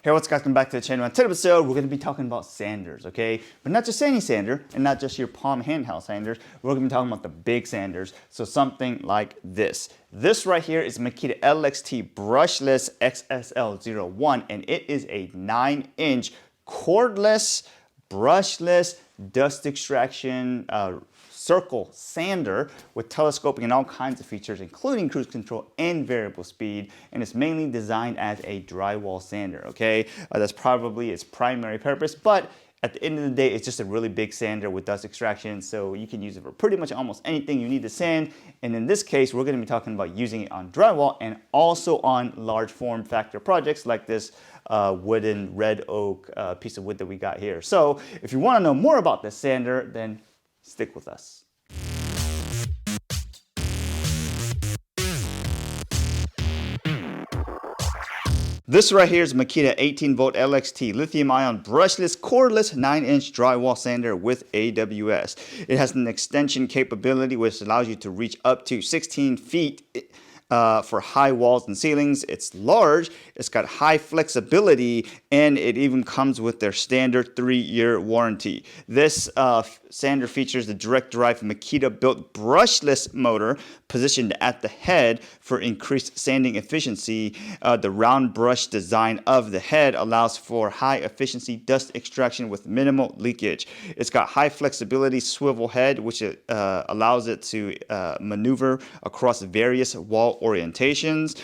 Hey, what's up guys, welcome back to the channel. In today's episode, we're going to be talking about sanders, okay? But not just any sander, and not just your palm handheld sanders. We're going to be talking about the big sanders. So something like this. This right here is Makita LXT Brushless XLS01, and it is a 9-inch cordless, brushless, dust extraction, circle sander with telescoping and all kinds of features, including cruise control and variable speed, and it's mainly designed as a drywall sander, okay? That's probably its primary purpose, but at the end of the day, it's just a really big sander with dust extraction, so you can use it for pretty much almost anything you need to sand. And in this case, we're gonna be talking about using it on drywall and also on large form factor projects like this wooden red oak piece of wood that we got here. So if you wanna know more about this sander, then stick with us. This right here is Makita 18-volt LXT lithium-ion brushless cordless 9-inch drywall sander with AWS. It has an extension capability which allows you to reach up to 16 feet for high walls and ceilings. It's large, it's got high flexibility, and it even comes with their standard 3-year warranty. This sander features the direct drive Makita built brushless motor positioned at the head for increased sanding efficiency. The round brush design of the head allows for high efficiency dust extraction with minimal leakage. It's got high flexibility swivel head, which allows it to maneuver across various wall orientations.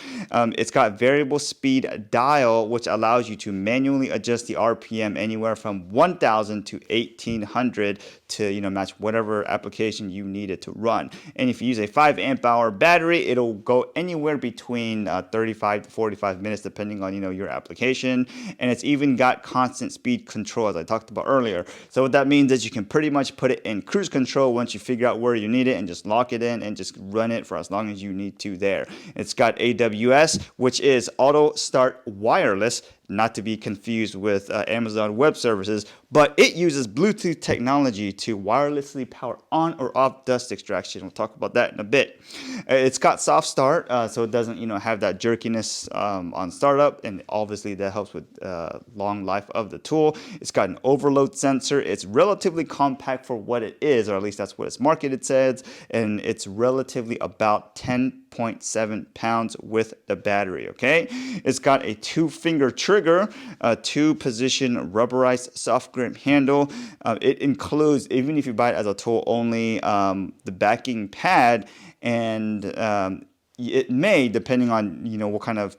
It's got variable speed dial, which allows you to manually adjust the RPM anywhere from 1000 to 1800 to match whatever application you need it to run. And if you use a 5 amp hour battery, it'll go anywhere between 35 to 45 minutes depending on your application. And it's even got constant speed control, as I talked about earlier. So what that means is you can pretty much put it in cruise control once you figure out where you need it and just lock it in and just run it for as long as you need to there. It's got AWS, which is auto start wireless, not to be confused with Amazon Web Services, but it uses Bluetooth technology to wirelessly power on or off dust extraction. We'll talk about that in a bit. It's got soft start, so it doesn't have that jerkiness on startup, and obviously that helps with long life of the tool. It's got an overload sensor. It's relatively compact for what it is, or at least that's what it's marketed says, and it's relatively about 10.7 pounds with the battery, okay? It's got a 2-finger trigger, a 2-position rubberized soft grip handle. It includes, even if you buy it as a tool only, the backing pad, and it may, depending on what kind of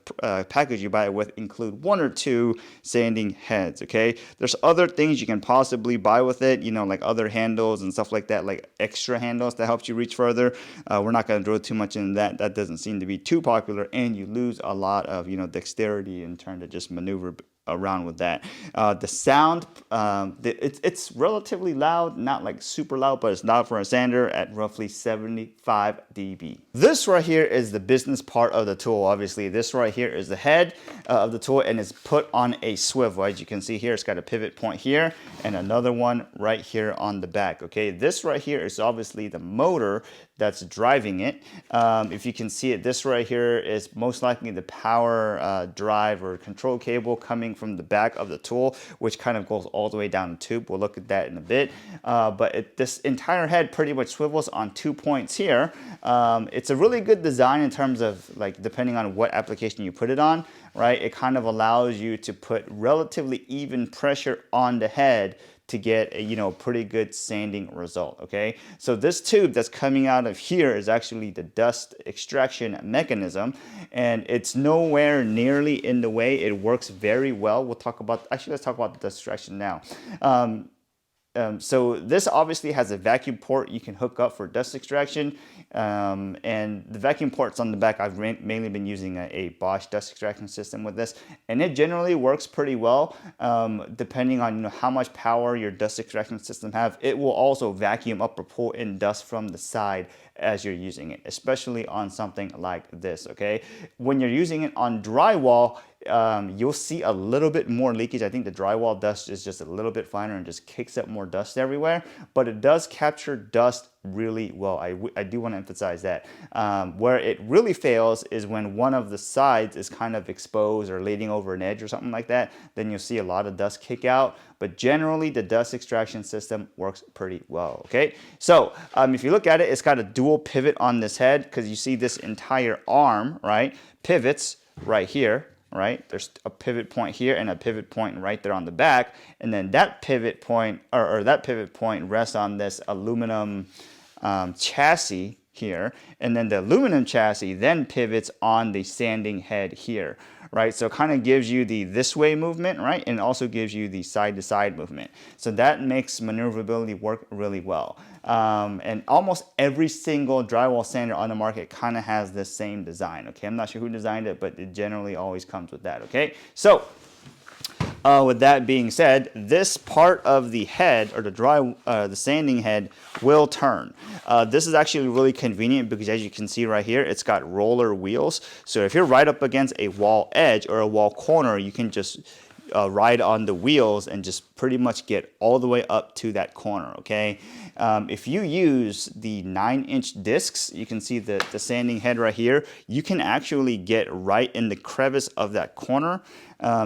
package you buy it with, include 1 or 2 sanding heads. Okay, there's other things you can possibly buy with it, like other handles and stuff like that, like extra handles that helps you reach further. We're not going to throw too much in that. That doesn't seem to be too popular, and you lose a lot of dexterity in trying to just maneuver around with that. The sound, it's relatively loud, not like super loud, but it's loud for a sander at roughly 75 dB. This right here is the business part of the tool. Obviously, this right here is the head of the tool, and it's put on a swivel. As you can see here, it's got a pivot point here and another one right here on the back. Okay, this right here is obviously the motor that's driving it. If you can see it, this right here is most likely the power drive or control cable coming from the back of the tool, which kind of goes all the way down the tube. We'll look at that in a bit. But this entire head pretty much swivels on 2 points here. It's a really good design in terms of, depending on what application you put it on, right? It kind of allows you to put relatively even pressure on the head to get a pretty good sanding result. Okay, so this tube that's coming out of here is actually the dust extraction mechanism, and it's nowhere nearly in the way. It works very well. We'll talk about, actually let's talk about the dust extraction now. So this obviously has a vacuum port you can hook up for dust extraction, and the vacuum ports on the back, I've mainly been using a Bosch dust extraction system with this, and it generally works pretty well. Depending on how much power your dust extraction system have, it will also vacuum up or pull in dust from the side as you're using it, especially on something like this. Okay, when you're using it on drywall, you'll see a little bit more leakage. I think the drywall dust is just a little bit finer and just kicks up more dust everywhere, but it does capture dust really well. I do want to emphasize that. Where it really fails is when one of the sides is kind of exposed or leaning over an edge or something like that. Then you'll see a lot of dust kick out. But generally, the dust extraction system works pretty well, okay? So if you look at it, it's got a dual pivot on this head because you see this entire arm, right, pivots right here, right? There's a pivot point here and a pivot point right there on the back. And then that pivot point, or that pivot point rests on this aluminum chassis here. And then the aluminum chassis then pivots on the sanding head here, right? So it kind of gives you the this way movement, right? And also gives you the side to side movement. So that makes maneuverability work really well. And almost every single drywall sander on the market kind of has this same design, okay? I'm not sure who designed it, but it generally always comes with that, okay? So with that being said, this part of the head, or the sanding head, will turn. This is actually really convenient because, as you can see right here, it's got roller wheels. So if you're right up against a wall edge or a wall corner, you can just ride on the wheels and just pretty much get all the way up to that corner, okay? If you use the 9-inch discs, you can see the sanding head right here, you can actually get right in the crevice of that corner,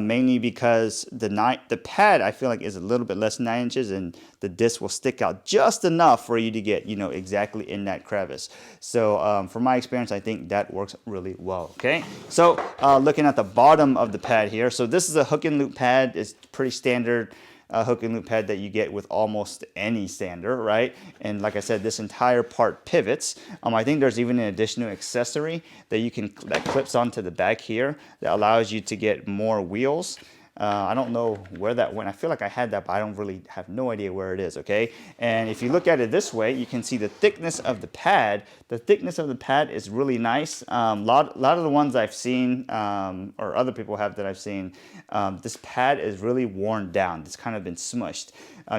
mainly because the pad, I feel like, is a little bit less than 9 inches, and the disc will stick out just enough for you to get, exactly in that crevice. So from my experience, I think that works really well, okay? So looking at the bottom of the pad here, so this is a hook and loop pad. It's pretty standard hook and loop pad that you get with almost any sander, right? And like I said, this entire part pivots. I think there's even an additional accessory that clips onto the back here that allows you to get more wheels. I don't know where that went. I feel like I had that, but I don't really have no idea where it is, okay? And if you look at it this way, you can see the thickness of the pad. The thickness of the pad is really nice. Lot of the ones I've seen, or other people have that I've seen, this pad is really worn down. It's kind of been smushed.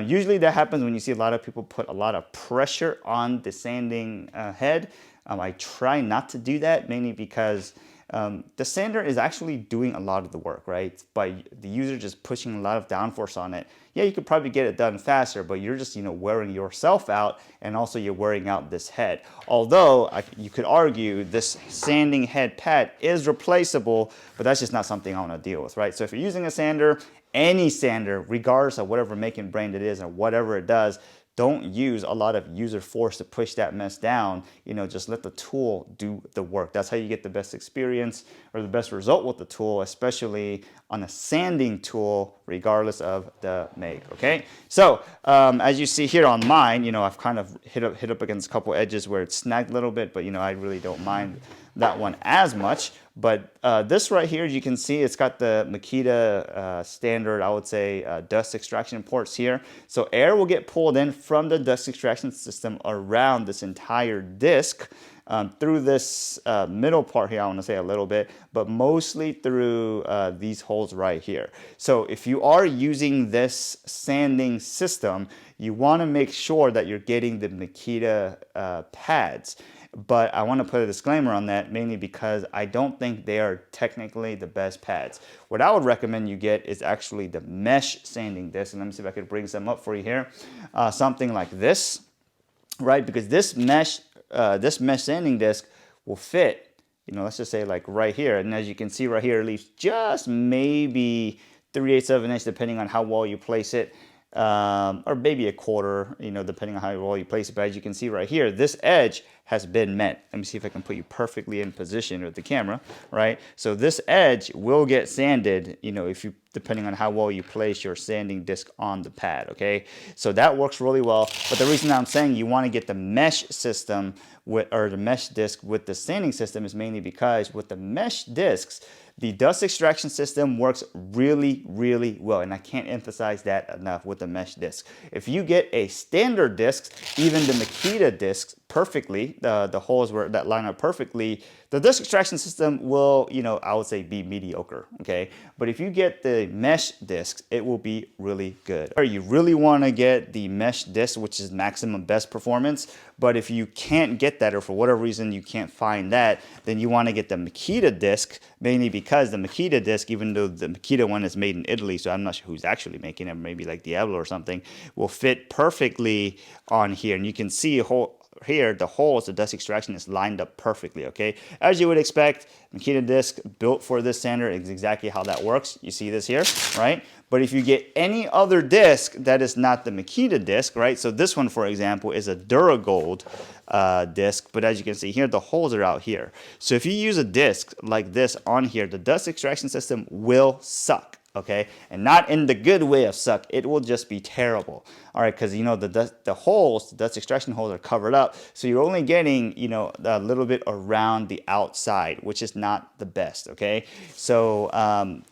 Usually that happens when you see a lot of people put a lot of pressure on the sanding head. I try not to do that, mainly because the sander is actually doing a lot of the work, right? By the user just pushing a lot of downforce on it. Yeah, you could probably get it done faster, but you're just, wearing yourself out, and also you're wearing out this head. Although you could argue this sanding head pad is replaceable, but that's just not something I want to deal with, right? So if you're using a sander, any sander, regardless of whatever make and brand it is or whatever it does, don't use a lot of user force to push that mess down. Just let the tool do the work. That's how you get the best experience or the best result with the tool, especially on a sanding tool, regardless of the make, okay? So as you see here on mine, I've kind of hit up against a couple edges where it's snagged a little bit, but I really don't mind that one as much. But this right here, as you can see, it's got the Makita standard, I would say, dust extraction ports here. So air will get pulled in from the dust extraction system around this entire disc through this middle part here, I want to say a little bit, but mostly through these holes right here. So if you are using this sanding system, you want to make sure that you're getting the Makita pads. But I want to put a disclaimer on that, mainly because I don't think they are technically the best pads. What I would recommend you get is actually the mesh sanding disc. And let me see if I could bring some up for you here. Something like this, right? Because this mesh sanding disc will fit, let's just say like right here. And as you can see right here, it leaves just maybe 3/8 of an inch, depending on how well you place it. Or maybe a quarter, depending on how well you place it. But as you can see right here, this edge has been met. Let me see if I can put you perfectly in position with the camera, right? So this edge will get sanded, depending on how well you place your sanding disc on the pad, okay? So that works really well. But the reason I'm saying you want to get the mesh system or the mesh disc with the sanding system is mainly because with the mesh discs, the dust extraction system works really, really well, and I can't emphasize that enough with the mesh disc. If you get a standard disc, even the Makita discs perfectly, the holes that line up perfectly, the dust extraction system will, I would say be mediocre, okay? But if you get the mesh discs, it will be really good. Or you really want to get the mesh disc, which is maximum best performance. But if you can't get that, or for whatever reason you can't find that, then you want to get the Makita disc, mainly because the Makita disc, even though the Makita one is made in Italy, so I'm not sure who's actually making it, maybe like Diablo or something, will fit perfectly on here. And you can see here, the holes, the dust extraction is lined up perfectly, okay? As you would expect, Makita disc built for this sander is exactly how that works. You see this here, right? But if you get any other disc that is not the Makita disc, right? So this one, for example, is a DuraGold disc, but as you can see here, the holes are out here. So if you use a disc like this on here, the dust extraction system will suck. Okay, and not in the good way of suck. It will just be terrible. All right, because you know the holes, the dust extraction holes are covered up, so you're only getting, you know, a little bit around the outside, which is not the best. Okay, so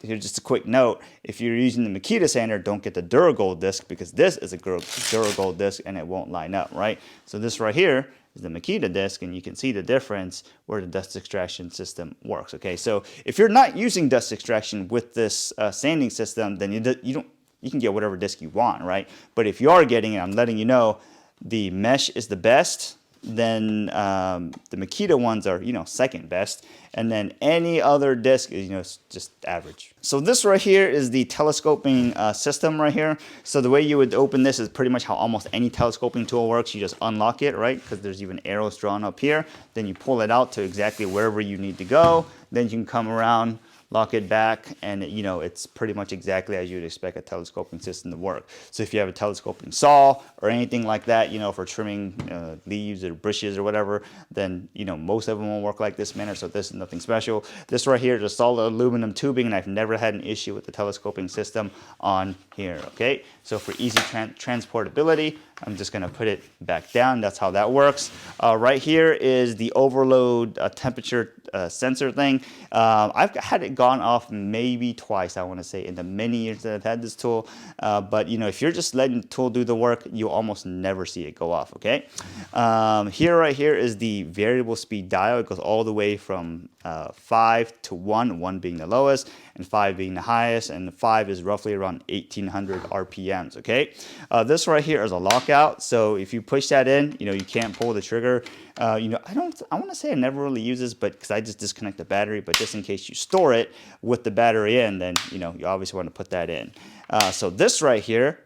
here's just a quick note: if you're using the Makita sander, don't get the DuraGold disc, because this is a DuraGold disc and it won't line up. Right. So this right here is the Makita disc, and you can see the difference where the dust extraction system works. Okay, so if you're not using dust extraction with this sanding system, then you can get whatever disc you want, right? But if you are getting it, I'm letting you know, the mesh is the best. Then the Makita ones are, you know, second best, and then any other disc is, you know, just average. So this right here is the telescoping system right here. So the way you would open this is pretty much how almost any telescoping tool works. You just unlock it, right? Because there's even arrows drawn up here. Then you pull it out to exactly wherever you need to go. Then you can come around, lock it back, and you know, it's pretty much exactly as you'd expect a telescoping system to work. So if you have a telescoping saw or anything like that, you know, for trimming leaves or bushes or whatever, then you know, most of them won't work like this manner. So this is nothing special. This right here is a solid aluminum tubing, and I've never had an issue with the telescoping system on here. Okay, so for easy transportability, I'm just gonna put it back down. That's how that works. Right here is the overload temperature sensor thing. I've had it gone off maybe twice, I want to say, in the many years that I've had this tool. But you know, if you're just letting the tool do the work, you'll almost never see it go off. Okay. Right here is the variable speed dial. It goes all the way from 5 to 1, 1 being the lowest and 5 being the highest, and 5 is roughly around 1800 RPMs. Okay. This right here is a lockout, so if you push that in, you know, you can't pull the trigger. You know, I want to say I never really use this, but because I just disconnect the battery, but just in case you store it with the battery in, then you know, you obviously want to put that in. So this right here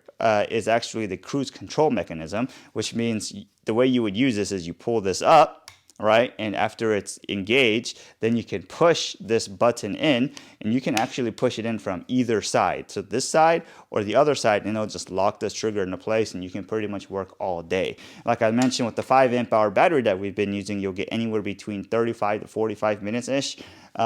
is actually the cruise control mechanism, which means the way you would use this is you pull this up, right? And after it's engaged, then you can push this button in, and you can actually push it in from either side. So this side or the other side, and it'll just lock this trigger into place, and you can pretty much work all day. Like I mentioned, with the 5 amp hour battery that we've been using, you'll get anywhere between 35 to 45 minutes-ish,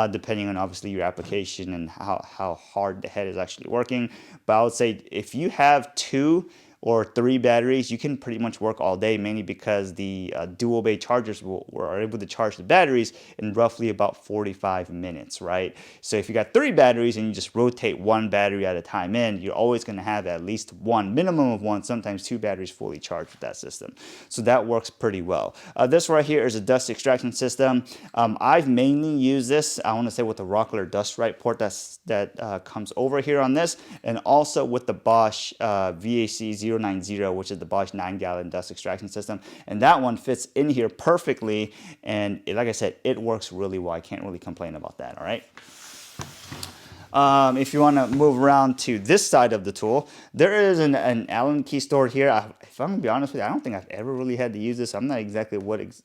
depending on obviously your application and how hard the head is actually working. But I would say if you have 2 or 3 batteries, you can pretty much work all day, mainly because the dual bay chargers are able to charge the batteries in roughly about 45 minutes, right? So if you got 3 batteries and you just rotate 1 battery at a time in, you're always gonna have at least 1, minimum of 1, sometimes 2 batteries fully charged with that system. So that works pretty well. This right here is a dust extraction system. I've mainly used this, I wanna say, with the Rockler Dust Right port that comes over here on this, and also with the Bosch VAC090, which is the Bosch 9-gallon dust extraction system, and that one fits in here perfectly, and like I said, it works really well. I can't really complain about that. All right. If you want to move around to this side of the tool, there is an Allen key stored here. If I'm going to be honest with you, I don't think I've ever really had to use this. I'm not exactly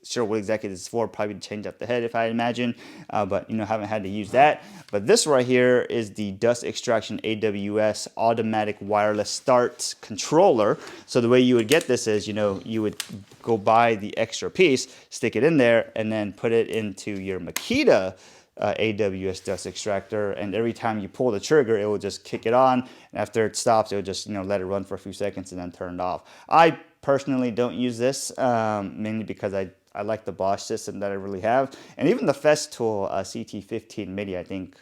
sure what exactly this is for. Probably to change up the head, if I imagine, but you know, haven't had to use that. But this right here is the dust extraction AWS automatic wireless start controller. So the way you would get this is, you know, you would go buy the extra piece, stick it in there, and then put it into your Makita AWS dust extractor, and every time you pull the trigger, it will just kick it on, and after it stops, it will just, you know, let it run for a few seconds and then turn it off. I personally don't use this, mainly because I like the Bosch system that I really have, and even the Festool CT15 MIDI, I think,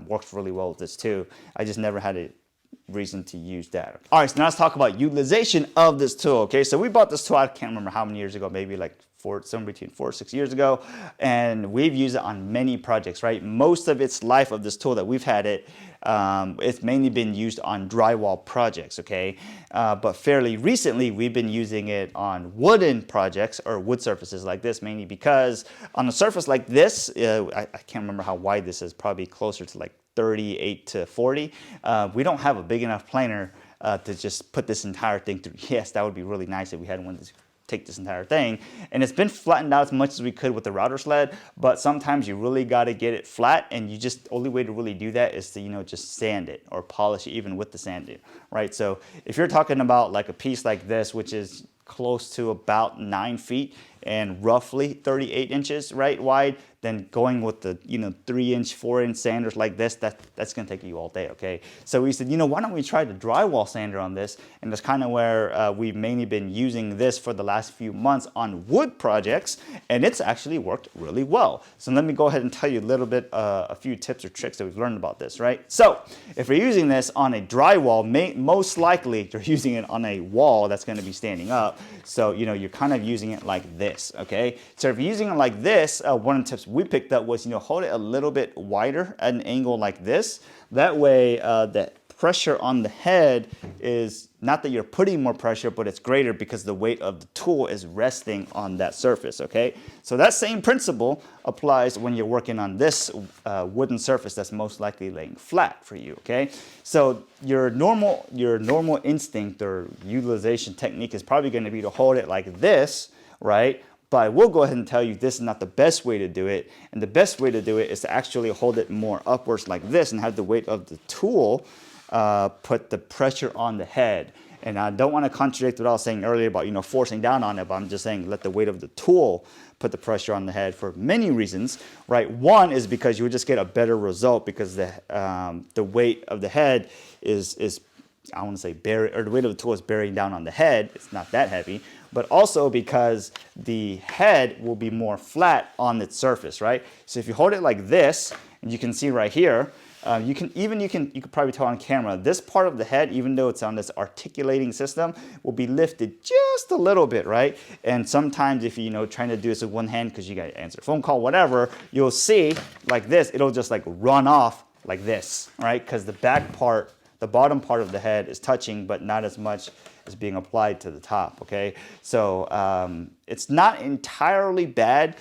works really well with this too. I just never had a reason to use that. All right, so now let's talk about utilization of this tool. Okay, so we bought this tool, I can't remember how many years ago, maybe like somewhere between 4 or 6 years ago, and we've used it on many projects, right? Most of its life of this tool that we've had it, it's mainly been used on drywall projects, okay? But fairly recently, we've been using it on wooden projects or wood surfaces like this, mainly because on a surface like this, I can't remember how wide this is, probably closer to like 38 to 40. We don't have a big enough planer to just put this entire thing through. Yes, that would be really nice if we had one to take this entire thing. And it's been flattened out as much as we could with the router sled, but sometimes you really got to get it flat, and you just, only way to really do that is to, you know, just sand it or polish it even with the sanding, right? So if you're talking about like a piece like this, which is close to about 9 feet and roughly 38 inches, right, wide, then going with the, you know, 3-inch, 4-inch sanders like this, that's gonna take you all day, okay? So we said, you know, why don't we try the drywall sander on this? And that's kind of where we've mainly been using this for the last few months on wood projects, and it's actually worked really well. So let me go ahead and tell you a little bit, a few tips or tricks that we've learned about this, right? So if you're using this on a drywall, most likely you're using it on a wall that's gonna be standing up. So, you know, you're kind of using it like this, okay? So if you're using it like this, one of the tips we picked up was, you know, hold it a little bit wider at an angle like this. That way, the pressure on the head is not that you're putting more pressure, but it's greater because the weight of the tool is resting on that surface, okay? So that same principle applies when you're working on this wooden surface that's most likely laying flat for you, okay? So your normal instinct or utilization technique is probably going to be to hold it like this, right? But I will go ahead and tell you this is not the best way to do it. And the best way to do it is to actually hold it more upwards like this and have the weight of the tool put the pressure on the head. And I don't want to contradict what I was saying earlier about, you know, forcing down on it, but I'm just saying let the weight of the tool put the pressure on the head for many reasons, right? One is because you would just get a better result because the weight of the head is I want to say the weight of the tool is bearing down on the head. It's not that heavy, but also because the head will be more flat on its surface, right? So if you hold it like this, and you can see right here, you could probably tell on camera, this part of the head, even though it's on this articulating system, will be lifted just a little bit, right? And sometimes if you're trying to do this with one hand because you got to answer a phone call, whatever, you'll see like this, it'll just like run off like this, right? Because the back part, the bottom part of the head is touching, but not as much as being applied to the top, okay? So it's not entirely bad.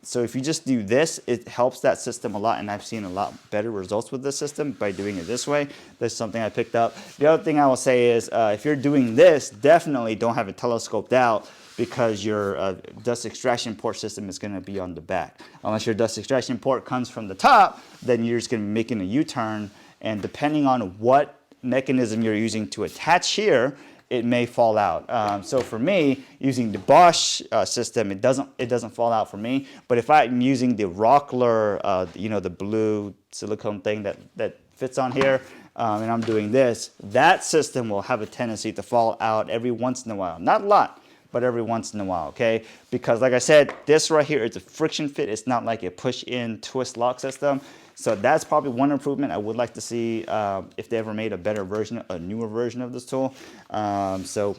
So if you just do this, it helps that system a lot, and I've seen a lot better results with this system by doing it this way. That's something I picked up. The other thing I will say is if you're doing this, definitely don't have it telescoped out because your dust extraction port system is going to be on the back. Unless your dust extraction port comes from the top, then you're just going to be making a U-turn, and depending on what mechanism you're using to attach here, it may fall out. So for me, using the Bosch system, it doesn't fall out for me. But if I'm using the Rockler, the blue silicone thing that fits on here, and I'm doing this, that system will have a tendency to fall out every once in a while. Not a lot, but every once in a while, okay? Because like I said, this right here is a friction fit. It's not like a push-in twist lock system. So that's probably one improvement I would like to see if they ever made a better version, a newer version of this tool. So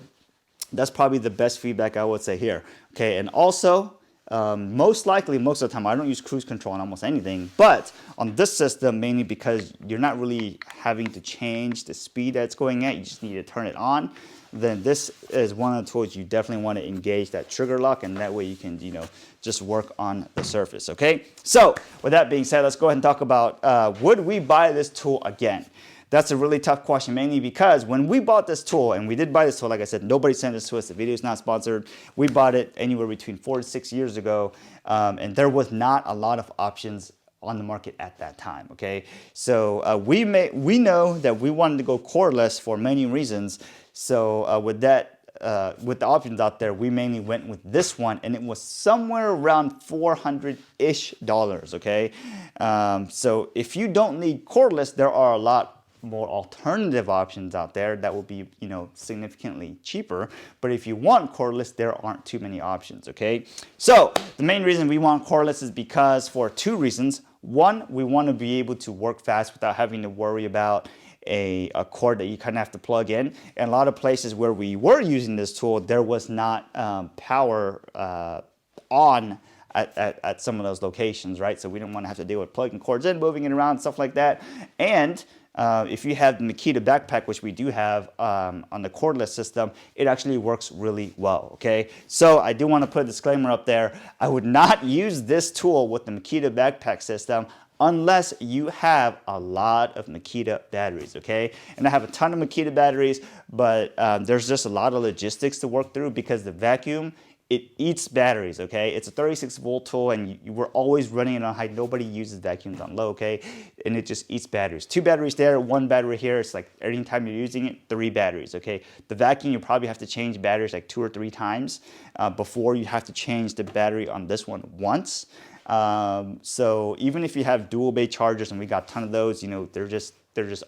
that's probably the best feedback I would say here. Okay, and also, most likely, most of the time, I don't use cruise control on almost anything, but on this system, mainly because you're not really having to change the speed that it's going at, you just need to turn it on. Then this is one of the tools you definitely want to engage that trigger lock, and that way you can, just work on the surface, okay? So with that being said, let's go ahead and talk about would we buy this tool again? That's a really tough question, mainly because when we bought this tool, and we did buy this tool, like I said, nobody sent this to us, the video is not sponsored. We bought it anywhere between 4 to 6 years ago, and there was not a lot of options on the market at that time, okay? So we know that we wanted to go cordless for many reasons. So with the options out there, we mainly went with this one, and it was somewhere around $400-ish, okay? So if you don't need cordless, there are a lot more alternative options out there that will be, significantly cheaper. But if you want cordless, there aren't too many options, okay? So the main reason we want cordless is because for 2 reasons. One, we want to be able to work fast without having to worry about a cord that you kind of have to plug in. And a lot of places where we were using this tool, there was not power on at some of those locations, right? So we don't want to have to deal with plugging cords in, moving it around, stuff like that. And if you have the Makita backpack, which we do have on the cordless system, it actually works really well, okay? So I do want to put a disclaimer up there. I would not use this tool with the Makita backpack system unless you have a lot of Makita batteries, okay? And I have a ton of Makita batteries, but there's just a lot of logistics to work through because the vacuum, it eats batteries, okay? It's a 36-volt tool, and we're always running it on high. Nobody uses vacuums on low, okay? And it just eats batteries. 2 batteries there, 1 battery here. It's like every time you're using it, 3 batteries, okay? The vacuum, you probably have to change batteries like 2 or 3 times before you have to change the battery on this one once. So even if you have dual bay chargers, and we got a ton of those, you know, they're just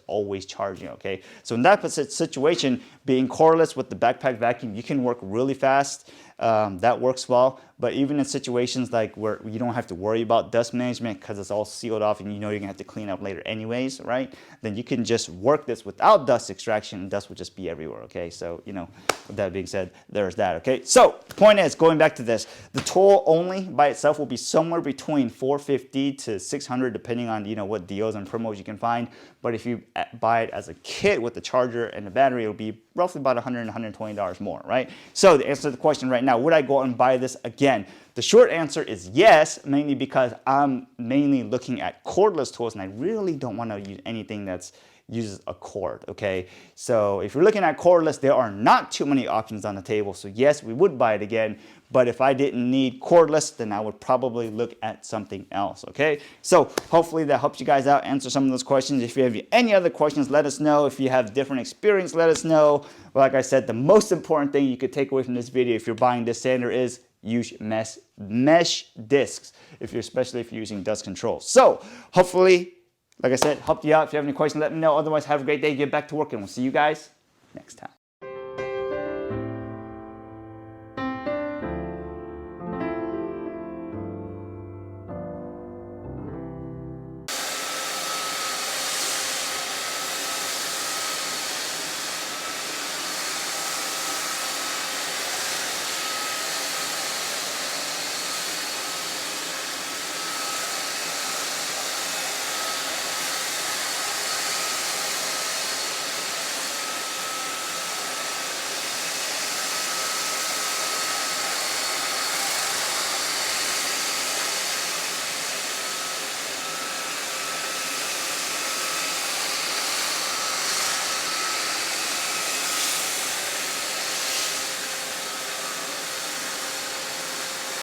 always charging, okay? So in that situation, being cordless with the backpack vacuum, you can work really fast. That works well. But even in situations like where you don't have to worry about dust management because it's all sealed off and you know you're gonna have to clean up later anyways, right? Then you can just work this without dust extraction, and dust will just be everywhere, okay? So, you know, with that being said, there's that, okay? So, point is, going back to this, the tool only by itself will be somewhere between $450 to $600 depending on, you know, what deals and promos you can find. But if you buy it as a kit with the charger and the battery, it'll be roughly about $100 to $120 more, right? So to answer the question right now, would I go out and buy this again? The short answer is yes, mainly because I'm mainly looking at cordless tools, and I really don't want to use anything that's uses a cord, okay? So if you're looking at cordless, there are not too many options on the table. So yes, we would buy it again, but if I didn't need cordless, then I would probably look at something else, okay? So hopefully that helps you guys out, answer some of those questions. If you have any other questions, let us know. If you have different experience, let us know. But like I said, the most important thing you could take away from this video if you're buying this sander is use mesh discs, especially if you're using dust control. So hopefully, like I said, helped you out. If you have any questions, let me know. Otherwise, have a great day. Get back to work, and we'll see you guys next time.